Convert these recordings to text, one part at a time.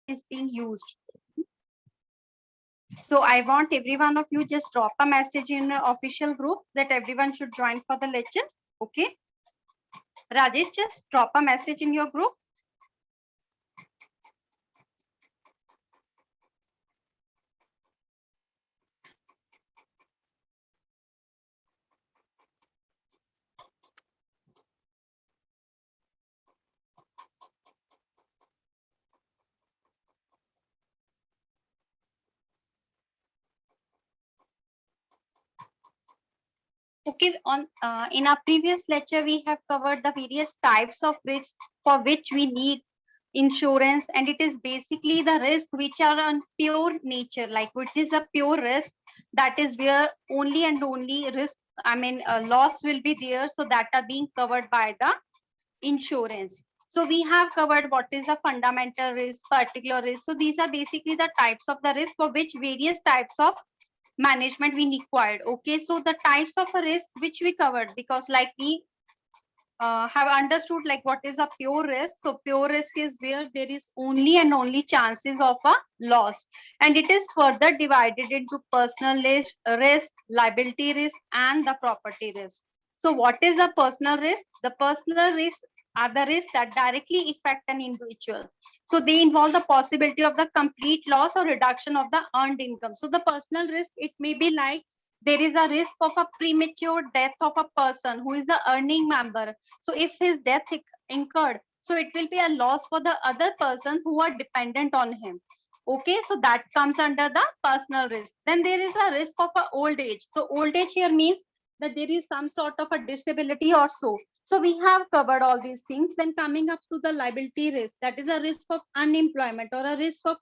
is being used. So I want every one of you just drop a message in an official group that everyone should join for the lecture. Okay. Rajesh, just drop a message in your group. Okay, on in our previous lecture, we have covered the various types of risks for which we need insurance, and it is basically the risk which are on pure nature, like which is a pure risk, that is where only and only risk, loss will be there, so that are being covered by the insurance. So we have covered what is the fundamental risk, particular risk. So these are basically the types of the risk for which various types of management we required. Okay, so the types of a risk which we covered, because like we have understood like what is a pure risk. So pure risk is where there is only and only chances of a loss, and it is further divided into personal risk, liability risk, and the property risk. So what is the personal risk? The personal risk are the risks that directly affect an individual. So they involve the possibility of the complete loss or reduction of the earned income. So the personal risk, it may be like there is a risk of a premature death of a person who is the earning member. So if his death incurred, so it will be a loss for the other persons who are dependent on him. Okay, so that comes under the personal risk. Then there is a risk of a old age. So old age here means that there is some sort of a disability or so. So we have covered all these things. Then coming up to the liability risk, that is a risk of unemployment or a risk of,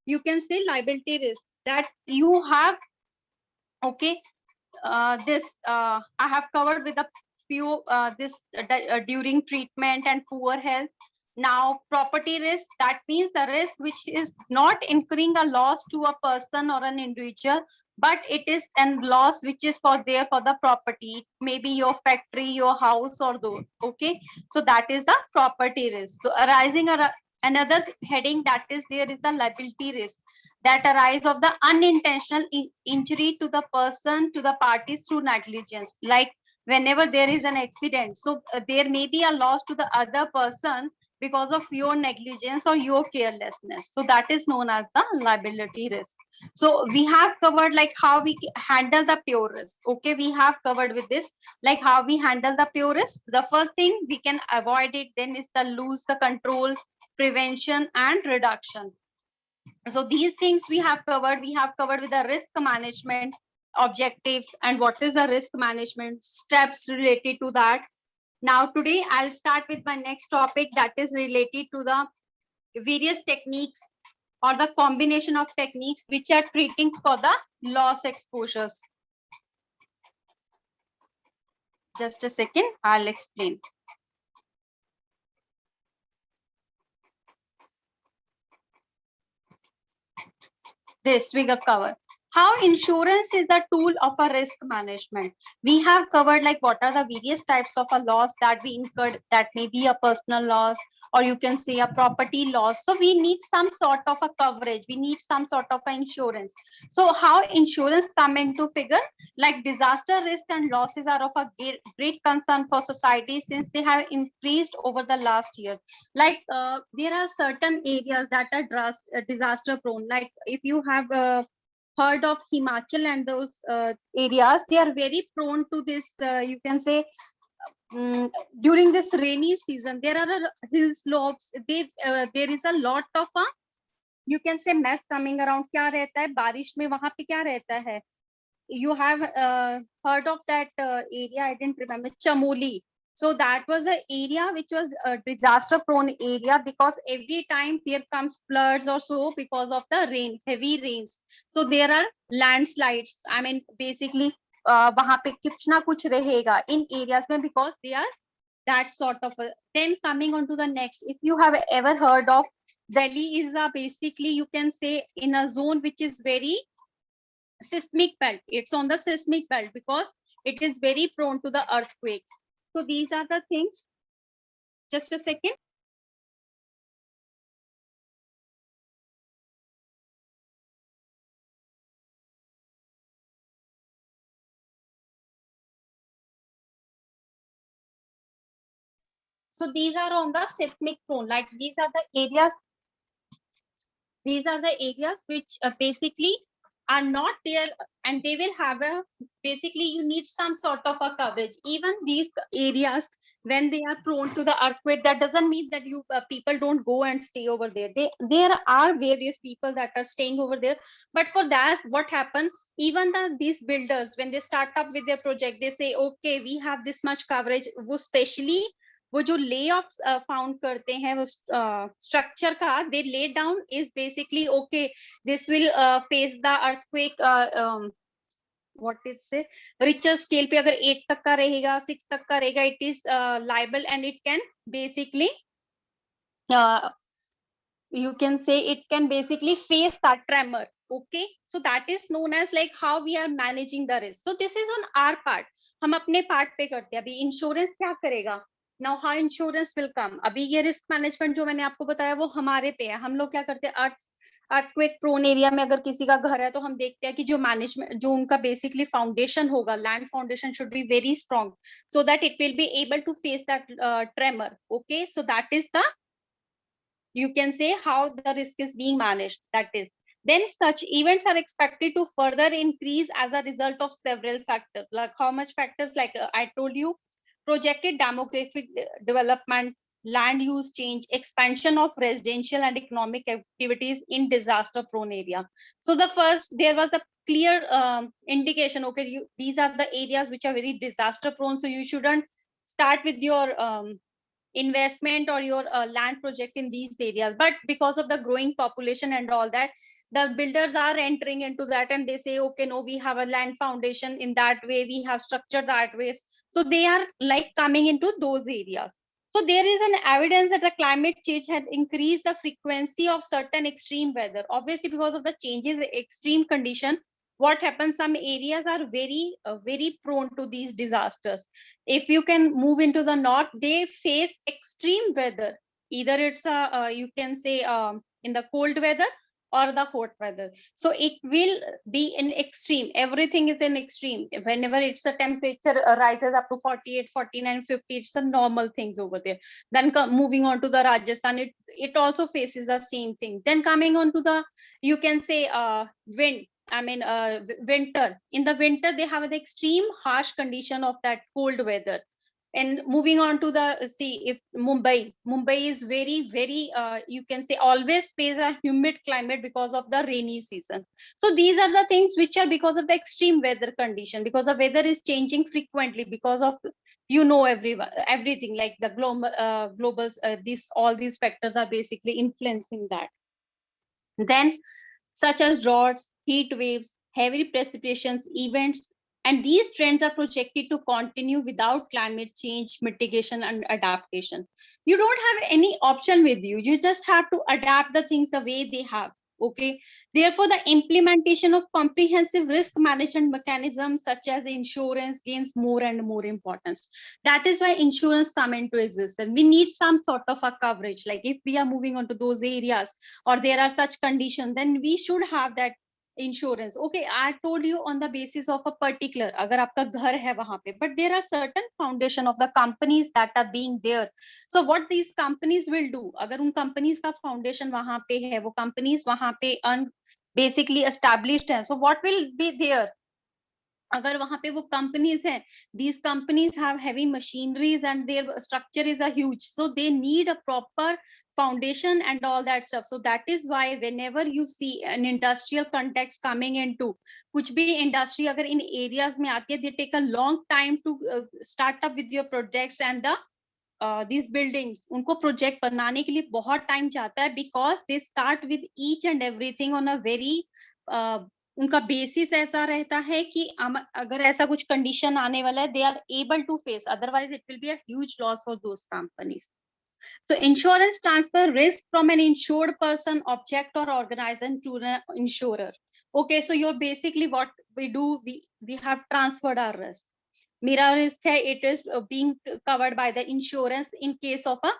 you can say, liability risk, that you have, okay, this I have covered with a few during treatment and poor health. Now property risk, that means the risk which is not incurring a loss to a person or an individual, but it is a loss which is for there for the property. It may be your factory, your house, or those. Okay, so that is the property risk. So arising another heading, that is there is the liability risk, that arise of the unintentional injury to the person, to the parties through negligence. Like whenever there is an accident, so there may be a loss to the other person because of your negligence or your carelessness. So that is known as the liability risk. So we have covered like how we handle the pure risk. Okay, we have covered with this like how we handle the pure risk. The first thing we can avoid it, then is the lose the control, prevention, and reduction. So these things we have covered. We have covered with the risk management objectives and what is the risk management steps related to that. Now today I'll start with my next topic, that is related to the various techniques or the combination of techniques which are treating for the loss exposures. Just a second, I'll explain. This we have covered. How insurance is the tool of a risk management. We have covered like what are the various types of a loss that we incurred, that may be a personal loss or you can say a property loss. So we need some sort of a coverage. We need some sort of a insurance. So how insurance come into figure? Like disaster risk and losses are of a great concern for society since they have increased over the last year. Like there are certain areas that are disaster prone. Like if you have heard of Himachal and those areas, they are very prone to this, you can say, during this rainy season, there are hill slopes. There is a lot of you can say mess coming around. क्या रहता है बारिश में वहां पे क्या रहता है? You have heard of that area? I didn't remember. Chamoli. So that was an area which was a disaster prone area because every time there comes floods or so because of the rain, heavy rains. So there are landslides. I mean, basically, वहां पे कुछ ना कुछ रहेगा in areas में because they are that sort of a. Then coming on to the next, if you have ever heard of Delhi is a basically you can say in a zone which is very seismic belt. It's on the seismic belt because it is very prone to the earthquakes. So these are the things. Just a second. So these are on the seismic prone, like these are the areas which basically are not there, and they will have a, basically you need some sort of a coverage. Even these areas, when they are prone to the earthquake, that doesn't mean that you people don't go and stay over there. There are various people that are staying over there, but for that what happens, even these builders, when they start up with their project, they say okay, we have this much coverage. वो specially वो जो lay off found करते हैं वो structure का, they lay down is basically okay, this will face the earthquake, what is say Richter scale पे अगर 8 तक का रहेगा, 6 तक का रहेगा, it is liable and it can basically you can say it can basically face that tremor. Okay, so that is known as like how we are managing the risk. So this is on our part, हम अपने part पे करते हैं. अभी insurance क्या करेगा? Now how insurance will come. अभी ये रिस्क मैनेजमेंट जो मैंने आपको बताया वो हमारे पे है. हम लोग क्या करते हैं, अर्थक्वेक प्रोन एरिया में अगर किसी का घर है तो हम देखते हैं कि जो मैनेजमेंट, जो उनका बेसिकली फाउंडेशन होगा, land foundation should be very strong so that it will be able to face that tremor. Okay, so that is the, you can say, how the risk is being managed. That is, then such events are expected to further increase as a result of several factors. Like how much factors? Like I told you, projected demographic development, land use change, expansion of residential and economic activities in disaster prone area. So the first, there was a clear indication, okay, these are the areas which are very disaster prone, so you shouldn't start with your investment or your land project in these areas. But because of the growing population and all that, the builders are entering into that, and they say okay, no, we have a land foundation in that way, we have structured that ways, so they are like coming into those areas. So there is an evidence that the climate change had increased the frequency of certain extreme weather. Obviously, because of the changes in extreme condition, what happens, some areas are very prone to these disasters. If you can move into the north, they face extreme weather. Either it's you can say in the cold weather or the hot weather. So it will be in extreme. Everything is in extreme. Whenever it's a temperature rises up to 48, 49, 50, it's the normal things over there. Then moving on to the Rajasthan, it also faces the same thing. Then coming on to the, you can say wind. I mean, winter. In the winter, they have the extreme harsh condition of that cold weather. And moving on to the, see, if Mumbai is very, you can say, always face a humid climate because of the rainy season. So these are the things which are because of the extreme weather condition, because the weather is changing frequently because of, you know, everything like the global, all these factors are basically influencing that. Then such as droughts, heat waves, heavy precipitations events, and these trends are projected to continue without climate change mitigation and adaptation. You don't have any option with you. You just have to adapt the things the way they have. Okay. Therefore, the implementation of comprehensive risk management mechanisms such as insurance gains more and more importance. That is why insurance come into existence. We need some sort of a coverage. Like if we are moving on to those areas or there are such conditions, then we should have that insurance. Okay, I told you on the basis of a particular, अगर आपका घर है वहां पे, but there are certain foundation of the companies that are being there. So what these companies will do, अगर उन companies का foundation वहां पे है, वो companies वहां पे basically established है, so what will be there? अगर वहां पे वो companies हैं, these companies have heavy machineries and their structure is a huge, so they need a proper foundation and all that stuff. So that is why whenever you see an industrial context coming into, कुछ भी industry अगर इन areas में आती है, they take a long time to start up with your projects and the these buildings. उनको project बनाने के लिए बहुत time जाता है, because they start with each and everything on a very उनका बेसिस ऐसा रहता है कि अगर ऐसा कुछ कंडीशन आने वाला है, they are able to face, otherwise it will be a huge loss for those companies. So insurance transfer risk from an insured person, object or organization to an insurer. Okay, so you're basically what we do, we have transferred our risk. मेरा risk है, it is being covered by the insurance in case of a,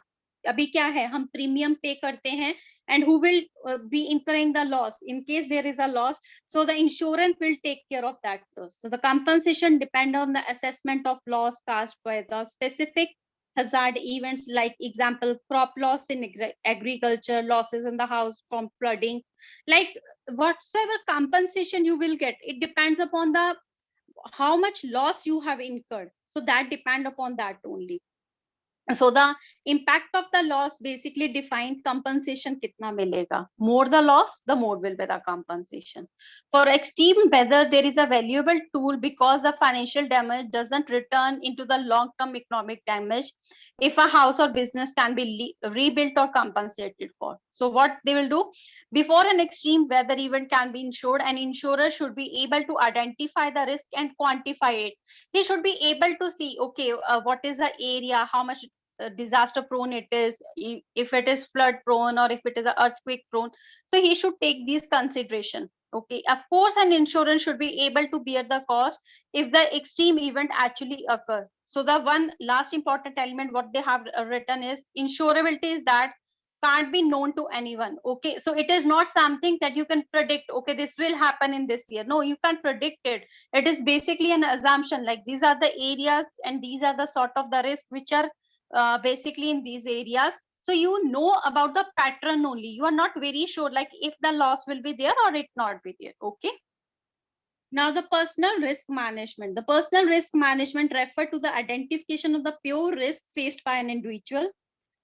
अभी क्या है, हम premium पे करते हैं, and who will be incurring the loss in case there is a loss, so the insurance will take care of that loss. So the compensation depend on the assessment of loss caused by the specific hazard events, like example, crop loss in agriculture, losses in the house from flooding, like whatsoever compensation you will get, it depends upon the how much loss you have incurred. So that depend upon that only. So the impact of the loss basically defined compensation kitna milega. More the loss, the more will be the compensation. For extreme weather, there is a valuable tool because the financial damage doesn't return into the long term economic damage if a house or business can be rebuilt or compensated for. So what they will do, before an extreme weather event can be insured, an insurer should be able to identify the risk and quantify it. He should be able to see, okay, what is the area, how much disaster prone it is, if it is flood prone or if it is a earthquake prone. So he should take these consideration. Okay, of course an insurance should be able to bear the cost if the extreme event actually occur. So the one last important element what they have written is insurability is that can't be known to anyone. Okay, so it is not something that you can predict, okay, this will happen in this year. No, you can't predict it. It is basically an assumption, like these are the areas and these are the sort of the risk which are basically in these areas. So you know about the pattern only, you are not very sure like if the loss will be there or it not be there. Okay, now the personal risk management. The personal risk management refer to the identification of the pure risk faced by an individual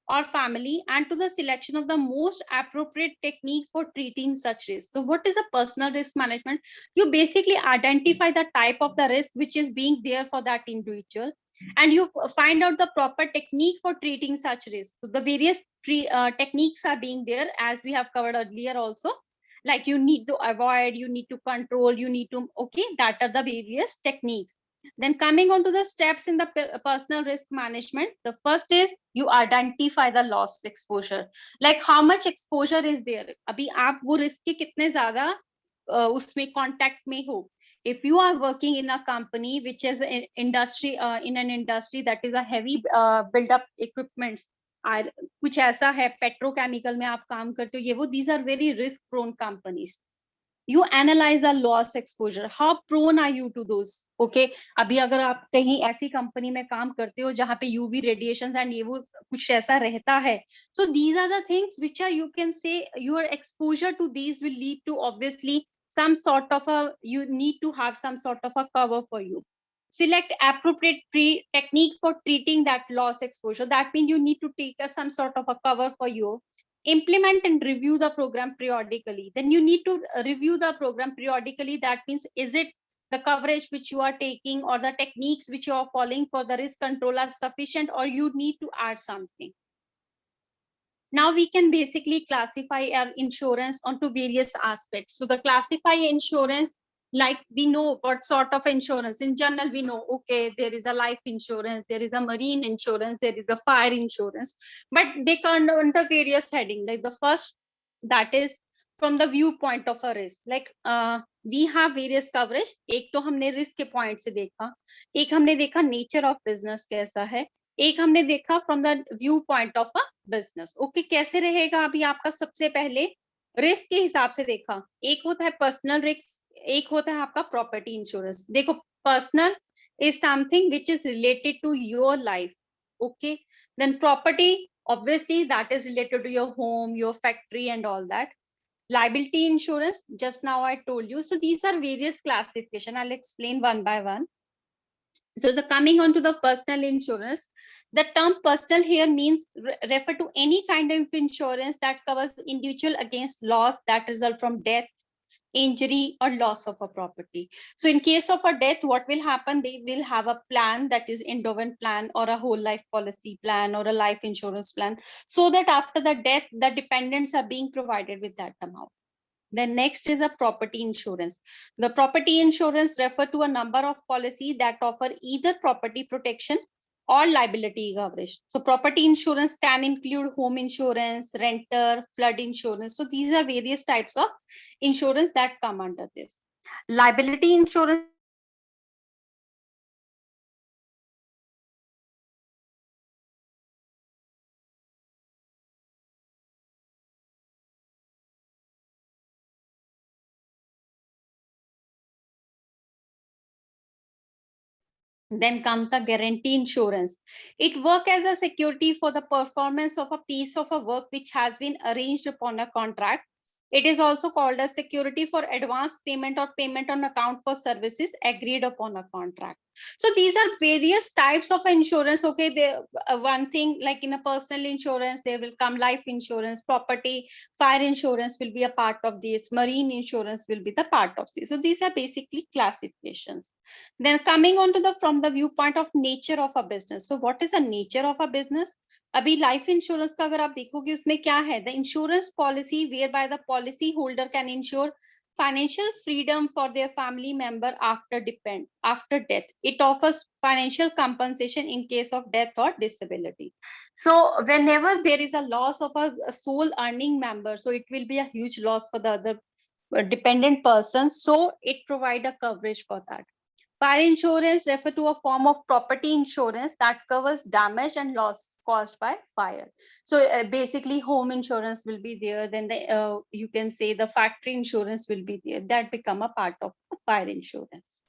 or family and to the selection of the most appropriate technique for treating such risk. So what is a personal risk management? You basically identify the type of the risk which is being there for that individual, and you find out the proper technique for treating such risk. So the various techniques are being there, as we have covered earlier also, like you need to avoid, you need to control, you need to, okay, that are the various techniques. Then coming on to the steps in the personal risk management, the first is you identify the loss exposure, like how much exposure is there, abhi aap wo risk ke kitne zyada usme contact mein ho. If you are working in a company which is an industry, in an industry that is a heavy build up equipments, कुछ ऐसा है petrochemical में आप काम करते हो, ये वो, these are very risk prone companies. You analyze the loss exposure, how prone are you to those. Okay, अभी अगर आप कहीं ऐसी कंपनी में काम करते हो जहाँ पे यूवी रेडिएशंस एंड ये वो कुछ ऐसा रहता है, so these are the things which are, you can say, your exposure to these will lead to obviously some sort of a, you need to have some sort of a cover for you. Select appropriate technique for treating that loss exposure, that means you need to take some sort of a cover for you. Implement and review the program periodically, then you need to review the program periodically. That means, is it the coverage which you are taking or the techniques which you are following for the risk control are sufficient, or you need to add something. Now we can basically classify our insurance onto various aspects. So the classify insurance, like we know what sort of insurance. In general, we know, okay, there is a life insurance, there is a marine insurance, there is a fire insurance, but they come under various heading. Like the first, that is from the viewpoint of a risk. Like we have various coverage. एक तो हमने risk के point से देखा, एक हमने देखा nature of business कैसा है, एक हमने देखा from the view point of a business. Okay, कैसे रहेगा अभी आपका, सबसे पहले रिस्क के हिसाब से देखा, एक होता है पर्सनल रिस्क, एक होता है आपका प्रॉपर्टी इंश्योरेंस। देखो, personal is something which is related to your life, okay, then property obviously that is related to your home, your factory and all that. Liability insurance, just now I told you. So these are various classification, I'll explain one by one. So the coming on to the personal insurance, the term personal here means refer to any kind of insurance that covers individual against loss that result from death, injury or loss of a property. So in case of a death, what will happen? They will have a plan, that is endowment plan or a whole life policy plan or a life insurance plan, so that after the death, the dependents are being provided with that amount. Then next is a property insurance. The property insurance refer to a number of policies that offer either property protection or liability coverage. So property insurance can include home insurance, renter, flood insurance. So these are various types of insurance that come under this. Liability insurance Then comes the guarantee insurance. It works as a security for the performance of a piece of a work which has been arranged upon a contract. It is also called as security for advance payment or payment on account for services agreed upon a contract. So these are various types of insurance. Okay, one thing like in a personal insurance, there will come life insurance, property, fire insurance will be a part of this, marine insurance will be the part of this. So these are basically classifications. Then coming on to the from the viewpoint of nature of a business. So what is the nature of a business? अभी life insurance का अगर आप देखोगे उसमें क्या है, the insurance policy whereby the policy holder can insure financial freedom for their family member after death. It offers financial compensation in case of death or disability. So whenever there is a loss of a sole earning member, so it will be a huge loss for the other dependent person, so it provide a coverage for that. Fire insurance refer to a form of property insurance that covers damage and loss caused by fire. So basically home insurance will be there. Then you can say the factory insurance will be there. That become a part of fire insurance.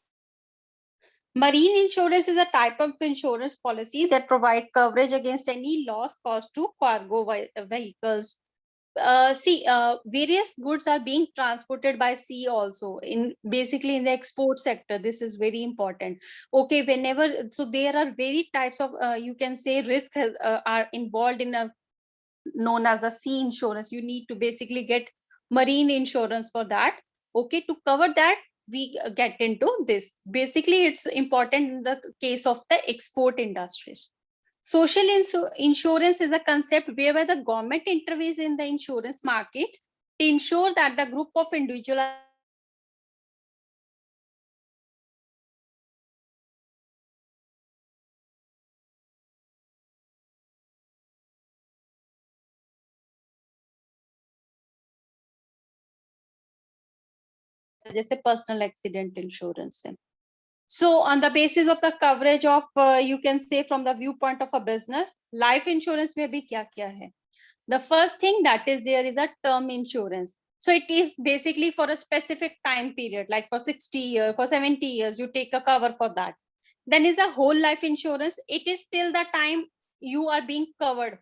Marine insurance is a type of insurance policy that provide coverage against any loss caused to cargo vehicles. Various goods are being transported by sea also in basically in the export sector. This is very important. Okay, whenever, so there are very types of, you can say risk are involved in a known as a sea insurance. You need to basically get marine insurance for that. Okay, to cover that, we get into this. Basically, it's important in the case of the export industries. Social insurance is a concept whereby the government intervenes in the insurance market to ensure that the group of individuals जैसे personal accident insurance है. So on the basis of the coverage of, you can say from the viewpoint of a business, life insurance में भी क्या क्या है? The first thing that is there is a term insurance. So it is basically for a specific time period, like for 60 years, for 70 years, you take a cover for that. Then is a whole life insurance. It is till the time you are being covered,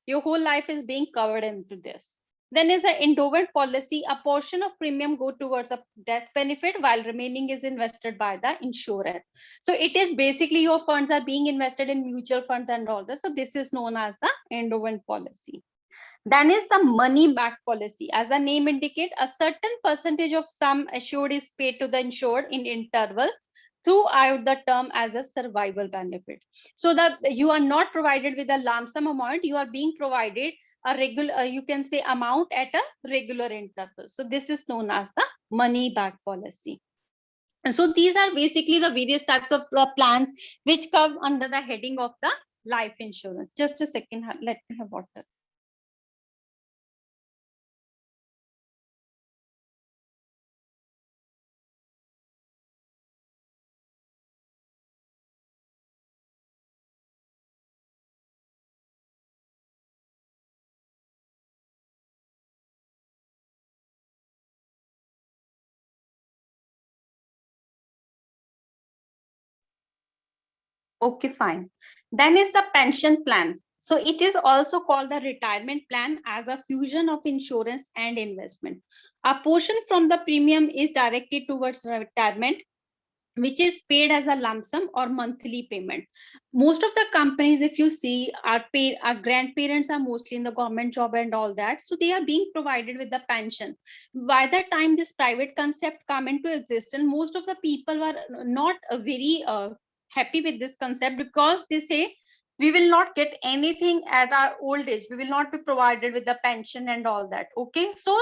your whole life is being covered into this. Then is an endowment policy. A portion of premium go towards a death benefit while remaining is invested by the insurer. So it is basically your funds are being invested in mutual funds and all this. So this is known as the endowment policy. Then is the money back policy. As the name indicate, a certain percentage of sum assured is paid to the insured in interval throughout the term as a survival benefit. So that you are not provided with a lump sum amount, you are being provided a regular, you can say amount at a regular interval. So this is known as the money back policy. And so these are basically the various types of plans which come under the heading of the life insurance. Just a second, let me have water. Okay, fine. Then is the pension plan. So it is also called the retirement plan as a fusion of insurance and investment. A portion from the premium is directed towards retirement, which is paid as a lump sum or monthly payment. Most of the companies, if you see, our grandparents are mostly in the government job and all that. So they are being provided with the pension. By the time this private concept come into existence, most of the people were not very happy with this concept, because they say we will not get anything at our old age. We will not be provided with the pension and all that. Okay, so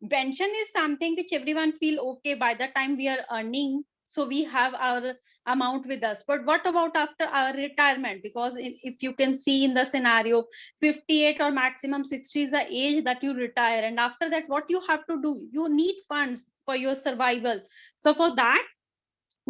pension is something which everyone feel okay by the time we are earning, so we have our amount with us. But what about after our retirement? Because if you can see in the scenario, 58 or maximum 60 is the age that you retire, and after that what you have to do, you need funds for your survival. So for that,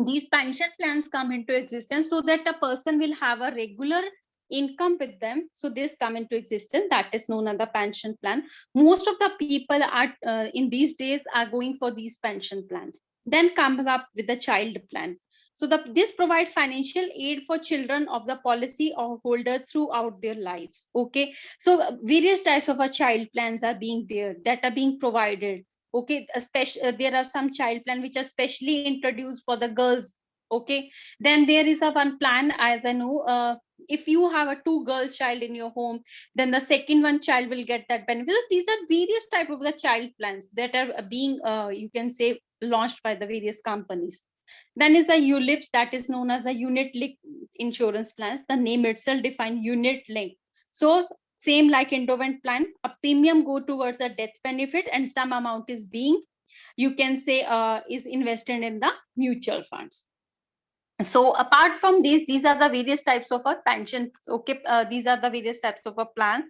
these pension plans come into existence so that a person will have a regular income with them. So this come into existence, that is known as the pension plan. Most of the people are in these days are going for these pension plans. Then comes up with the child plan. So this provide financial aid for children of the policy or holder throughout their lives. Okay, so various types of child plans are being there, that are being provided. Okay, especially there are some child plan which are specially introduced for the girls. Okay, then there is a one plan, as I know, if you have a two girl child in your home, then the second one child will get that benefit. So these are various type of the child plans that are being you can say launched by the various companies. Then is the ULIPs, that is known as a unit link insurance plans. The name itself defines unit link. So same like endowment plan, a premium go towards a death benefit and some amount is being, you can say, is invested in the mutual funds. So apart from these are the various types of a pension. Okay, these are the various types of a plan.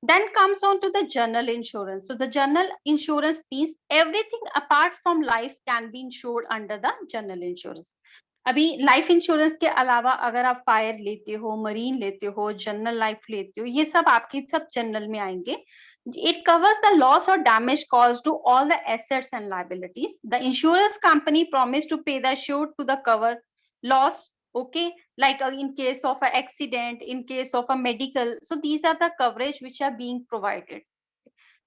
Then comes on to the general insurance. So the general insurance means everything apart from life can be insured under the general insurance. अभी life insurance के अलावा अगर आप fire लेते हो, marine लेते हो, general life लेते हो, ये सब आपके सब जनरल में आएंगे. It covers the loss or damage caused to all the assets and liabilities. The insurance company promised to pay the assured to the cover loss. Okay, like in case of an accident, in case of a medical. So these are the coverage which are being provided.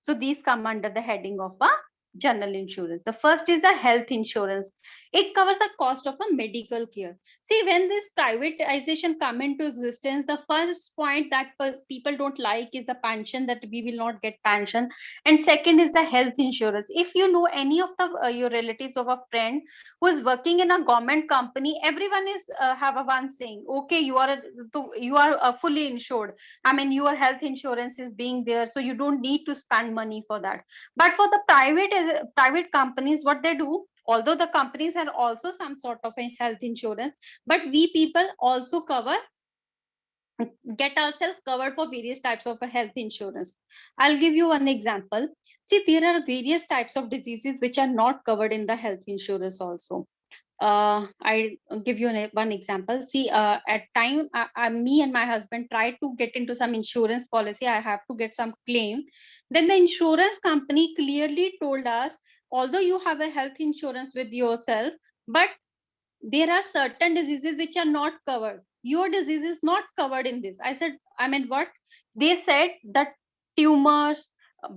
So these come under the heading of a general insurance. The first is the health insurance. It covers the cost of a medical care. See, when this privatization come into existence, the first point that people don't like is the pension, that we will not get pension. And second is the health insurance. If you know any of the your relatives of a friend who is working in a government company, everyone is have a one saying, okay, you are fully insured. I mean, your health insurance is being there, so you don't need to spend money for that. But for the private companies, what they do, although the companies have also some sort of a health insurance, but we people also get ourselves covered for various types of a health insurance. I'll give you one example. See, there are various types of diseases which are not covered in the health insurance also. I give you one example. See, at time, me and my husband tried to get into some insurance policy. I have to get some claim. Then the insurance company clearly told us, although you have a health insurance with yourself, but there are certain diseases which are not covered. Your disease is not covered in this. I said, I mean, what? They said that tumors,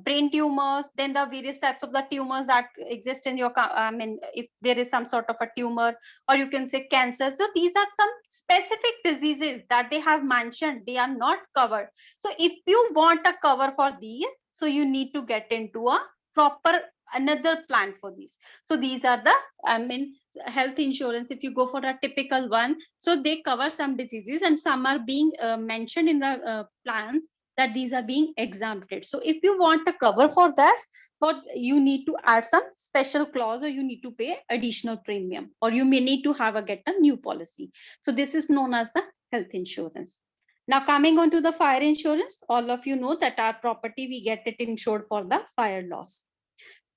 brain tumors, then the various types of the tumors that exist in your, I mean, if there is some sort of a tumor, or you can say cancer. So these are some specific diseases that they have mentioned, they are not covered. So if you want a cover for these, so you need to get into a proper another plan for these. So these are the, I mean, health insurance. If you go for a typical one, so they cover some diseases and some are being mentioned in the plans that these are being exempted. So if you want a cover for this, for you need to add some special clause, or you need to pay additional premium, or you may need to have a get a new policy. So this is known as the health insurance. Now coming on to the fire insurance, all of you know that our property, we get it insured for the fire loss.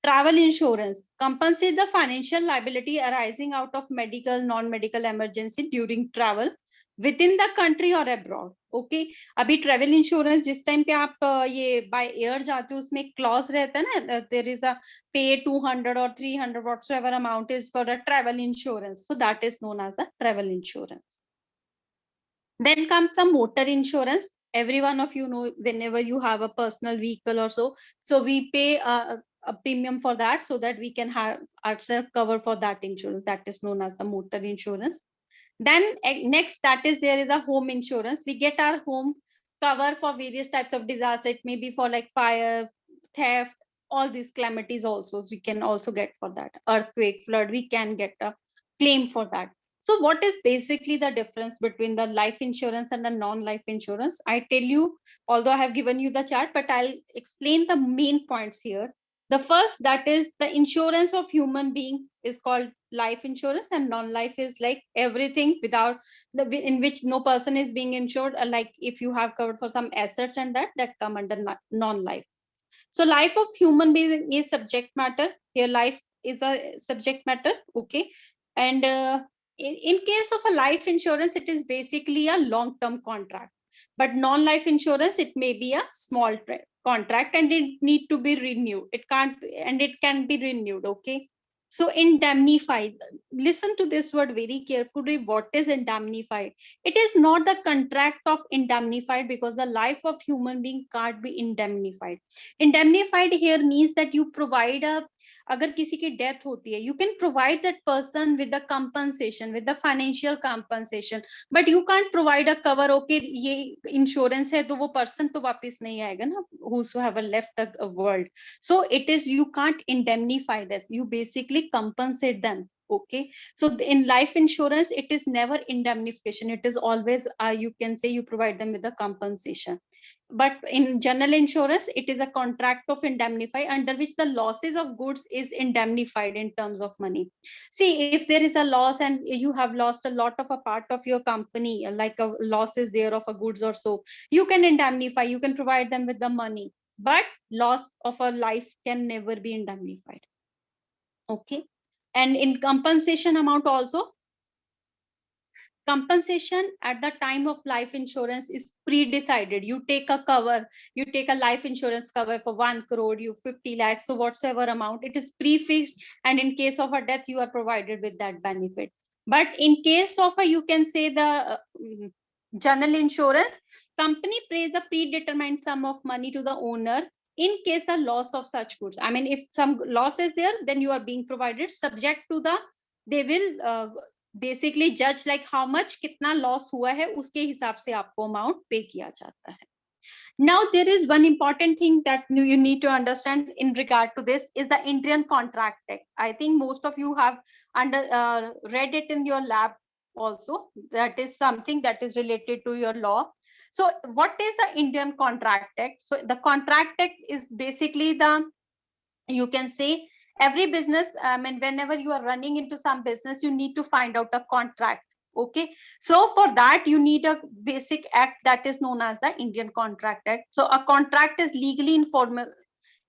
Travel insurance compensate the financial liability arising out of medical, non-medical emergency during travel within the country or abroad. Okay, अभी travel insurance जिस time पे आप ये by air जाते हो, उसमें clause रहता है ना, there is a pay 200 or 300 whatsoever amount is for a travel insurance. So that is known as a travel insurance. Then comes some motor insurance. Every one of you know, whenever you have a personal vehicle or so we pay a premium for that, so that we can have ourselves cover for that insurance. That is known as the motor insurance. Then next, that is, there is a home insurance. We get our home cover for various types of disaster. It may be for like fire, theft, all these calamities also. So we can also get for that. Earthquake, flood, we can get a claim for that. So what is basically the difference between the life insurance and the non-life insurance? I tell you, although I have given you the chart, but I'll explain the main points here. The first, that is the insurance of human being, is called life insurance, and non-life is like everything without the, in which no person is being insured, like if you have covered for some assets and that come under non-life. So life of human being is subject matter. Here life is a subject matter. Okay, and in case of a life insurance, it is basically a long-term contract. But non-life insurance, it may be a small contract and it need to be renewed. It can't, and it can be renewed. Okay. So indemnified, listen to this word very carefully. What is indemnified? It is not the contract of indemnified, because the life of human being can't be indemnified. Indemnified here means that you provide a, अगर किसी की death होती है, you can provide that person with the compensation, with the financial compensation, but you can't provide a cover. Okay, ये insurance है तो वो person तो वापस नहीं आएगा ना, whosoever left the world. So it is, you can't indemnify this, you basically compensate them. Okay, so in life insurance it is never indemnification, it is always you can say you provide them with the compensation. But in general insurance it is a contract of indemnify, under which the losses of goods is indemnified in terms of money. See, if there is a loss and you have lost a lot of a part of your company, like a loss is there of a goods or so, you can indemnify, you can provide them with the money, but loss of a life can never be indemnified. Okay, and in compensation amount also, compensation at the time of life insurance is pre-decided. You take a cover, you take a life insurance cover for 1 crore, you 50 lakhs, so whatsoever amount, it is pre-fixed, and in case of a death you are provided with that benefit. But in case of a, you can say the general insurance, company pays a predetermined sum of money to the owner in case the loss of such goods. I mean, if some loss is there, then you are being provided subject to the, they will basically जज like how much, कितना loss हुआ है उसके हिसाब से आपको amount पे किया जाता है. Now there is one important thing that you need to understand in regard to this is the Indian Contract Act. I think most of you have read it in your lab also. That is something that is related to your law. So what is the Indian Contract Act? So the Contract Act is basically the, you can say, every business, I mean, whenever you are running into some business, you need to find out a contract. Okay, so for that you need a basic act that is known as the Indian Contract Act. So a contract is legally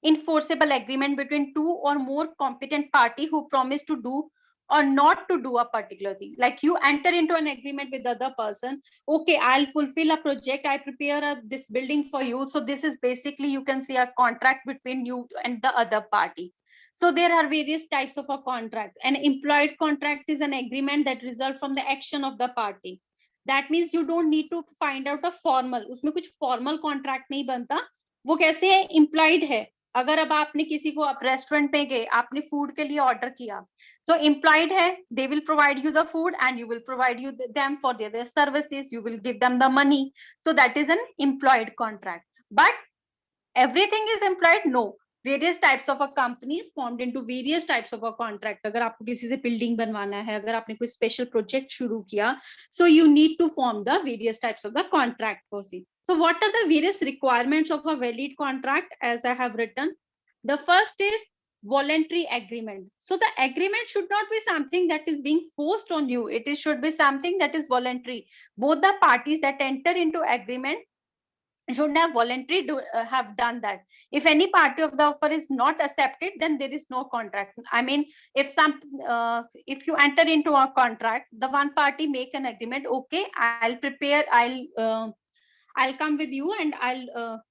enforceable agreement between two or more competent party who promise to do or not to do a particular thing. Like you enter into an agreement with the other person, okay, I'll fulfill a project, I prepare this building for you, so this is basically, you can say, a contract between you and the other party. So there are various types of a contract. An employed contract is an agreement that results from the action of the party. That means you don't need to find out a formal, उसमें कुछ formal contract नहीं बनता. वो कैसे है, implied है. अगर अब आपने किसी को, आप रेस्टोरेंट पे गए, आपने फूड के लिए ऑर्डर किया, so implied है, they will provide you the food and you will provide you them for their services, you will give them the money. So that is an employed contract. But everything is implied? No. Various types of a companies formed into various types of a contract. अगर आपको किसी से building बनवाना है, अगर आपने कोई special project शुरू किया, so you need to form the various types of the contract for it. So what are the various requirements of a valid contract, as I have written? The first is voluntary agreement. So the agreement should not be something that is being forced on you. It should be something that is voluntary. Both the parties that enter into agreement should have voluntarily have done that. If any party of the offer is not accepted, then there is no contract. I mean, if if you enter into a contract, the one party make an agreement, okay, I'll prepare, I'll come with you, and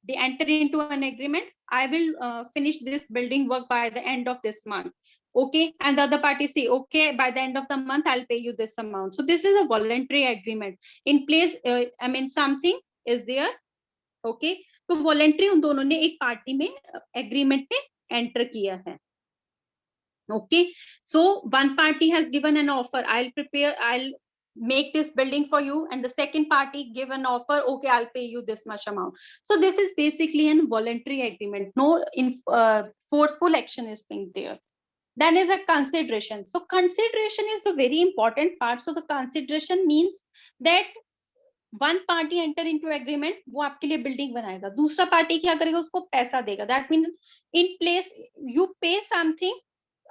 they enter into an agreement, I will finish this building work by the end of this month. Okay, and the other party say, okay, by the end of the month I'll pay you this amount. So this is a voluntary agreement in place. I mean, something is there. Okay, तो voluntary उन दोनों ने एक party में agreement में enter किया है. Okay, so one party has given an offer, I'll make this building for you, and the second party give an offer, okay, I'll pay you this much amount. So this is basically an voluntary agreement. No forceful action is being there. Then is a consideration. So consideration is the very important part. So the consideration means that one party enter into agreement, वो आपके लिए building बनाएगा, दूसरा party क्या करेगा, उसको पैसा देगा. That mean in place you पे समथिंग.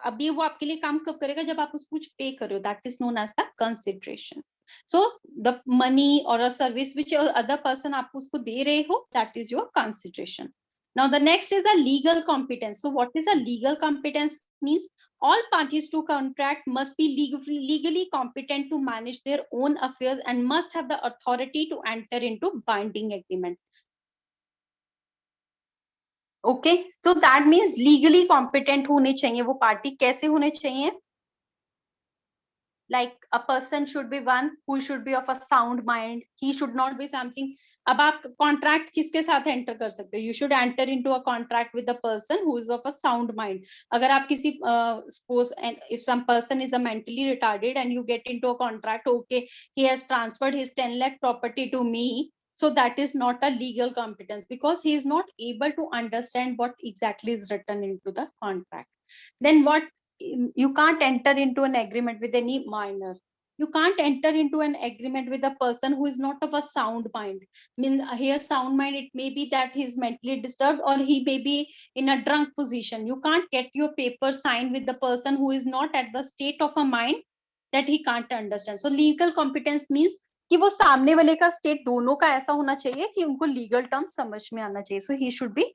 अभी वो आपके लिए काम कब करेगा, जब आप उसको कुछ पे कर रहे हो. That is known as the consideration. So the money और a service which other person आपको उसको दे रहे हो, that is your consideration. Now the next is the legal competence. So what is a legal competence? Means all parties to contract must be legally competent to manage their own affairs and must have the authority to enter into binding agreement. Okay, so that means legally competent होने चाहिए वो party. कैसे होने चाहिए? Like a person should be one who should be of a sound mind. He should not be something. अब आप contract किसके साथ enter कर सकते हो? You should enter into a contract with the person who is of a sound mind. अगर आप किसी suppose and if some person is a mentally retarded and you get into a contract, okay, he has transferred his 10 lakh property to me. So that is not a legal competence because he is not able to understand what exactly is written into the contract. Then what? You can't enter into an agreement with any minor. You can't enter into an agreement with a person who is not of a sound mind. Means here sound mind, it may be that he's mentally disturbed or he may be in a drunk position. You can't get your paper signed with the person who is not at the state of a mind that he can't understand. So legal competence means कि वो सामने वाले का state दोनों का ऐसा होना चाहिए कि उनको लीगल टर्म समझ में आना चाहिए. So he should be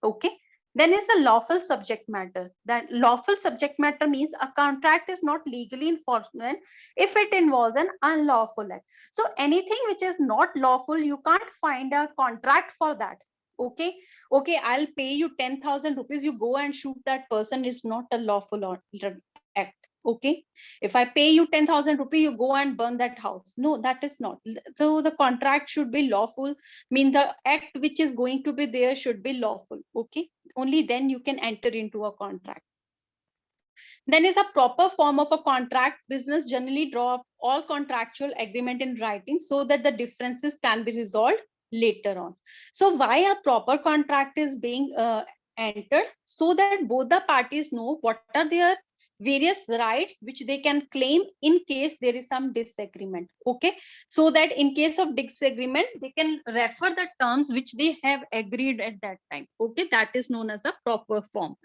okay. Then is the lawful subject matter. That lawful subject matter means a contract is not legally enforceable if it involves an unlawful act. So anything which is not lawful, you can't find a contract for that. Okay, okay, I'll pay you 10,000 rupees. You go and shoot that person is not a lawful act. Okay, if I pay you 10,000 rupees, you go and burn that house. No, that is not. So the contract should be lawful. Mean the act which is going to be there should be lawful. Okay, only then you can enter into a contract. Then is a proper form of a contract. Business generally draw up all contractual agreement in writing so that the differences can be resolved later on. So why a proper contract is being entered? So that both the parties know what are their various rights which they can claim in case there is some disagreement. Okay, so that in case of disagreement they can refer the terms which they have agreed at that time. Okay, that is known as a proper form.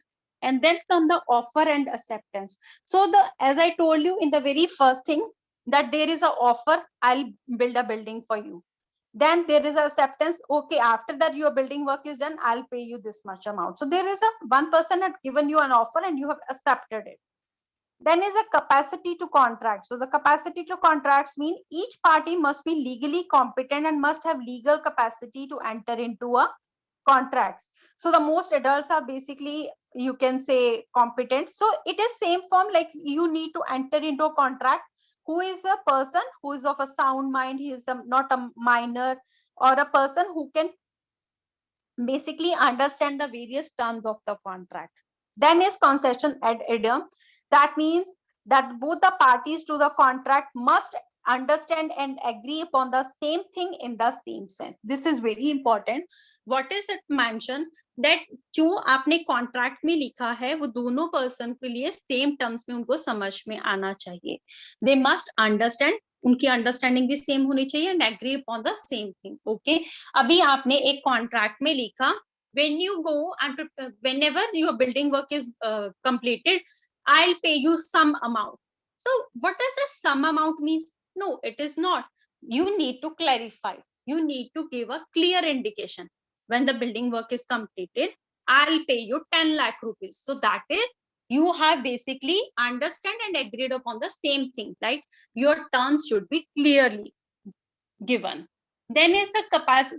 And then come the offer and acceptance. So the, as I told you in the very first thing, that there is an offer, I'll build a building for you. Then there is acceptance. Okay, after that your building work is done, I'll pay you this much amount. So there is a one person had given you an offer and you have accepted it. Then is a capacity to contract. So the capacity to contracts mean each party must be legally competent and must have legal capacity to enter into a contracts. So the most adults are basically, you can say, competent. So it is same form, like you need to enter into a contract. Who is a person who is of a sound mind, he is not a minor, or a person who can basically understand the various terms of the contract. Then is concession ad idem. That means that both the parties to the contract must understand and agree upon the same thing in the same sense. This is very important. What is it mentioned? That जो आपने contract में लिखा है वो दोनों person के लिए same terms में उनको समझ में आना चाहिए. They must understand, उनकी अंडरस्टैंडिंग भी सेम होनी चाहिए and agree upon the same thing. Okay, अभी आपने एक कॉन्ट्रैक्ट में लिखा, when you go and whenever your building work is completed, I'll pay you some amount. So what does the sum amount means? No, it is not. You need to clarify. You need to give a clear indication. When the building work is completed, I'll pay you 10 lakh rupees. So that is, you have basically understand and agreed upon the same thing. Like your terms should be clearly given. Then is the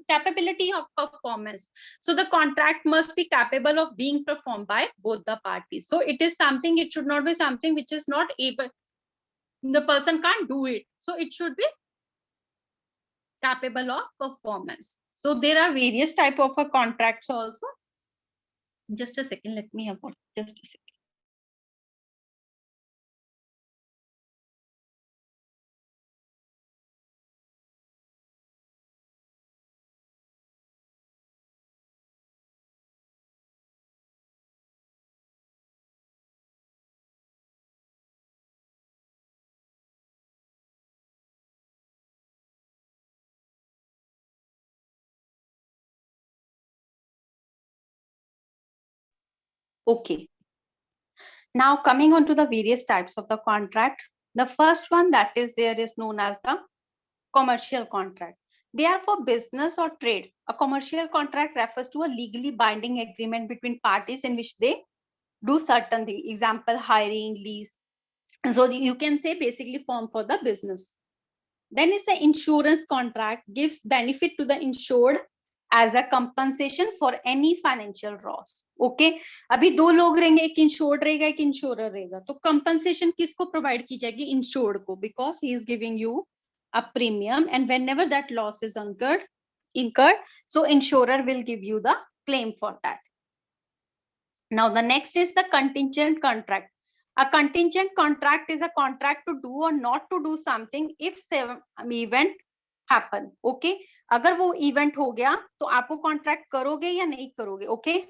capability of performance. So the contract must be capable of being performed by both the parties. So it is something, it should not be something which is not able, the person can't do it. So it should be capable of performance. So there are various type of contracts also. Just a second, let me have one. Just a second. Okay. Now coming on to the various types of the contract. The first one that is there is known as the commercial contract. They are for business or trade. A commercial contract refers to a legally binding agreement between parties in which they do certain things. Example, hiring, lease. So you can say basically form for the business. Then is the insurance contract, gives benefit to the insured as a compensation for any financial loss. Okay, अभी दो लोग रहेंगे, एक insured रहेगा, एक insurer रहेगा, तो compensation किसको प्रोवाइड की जाएगी? इंश्योर्ड को, because he is giving you a premium, and whenever that loss is incurred, so insurer will give you the claim for that. Now the next is the contingent contract. A contingent contract is a contract to do or not to do something if some event happen. Okay, अगर वो event हो गया तो आप वो contract करोगे या नहीं करोगे? Okay,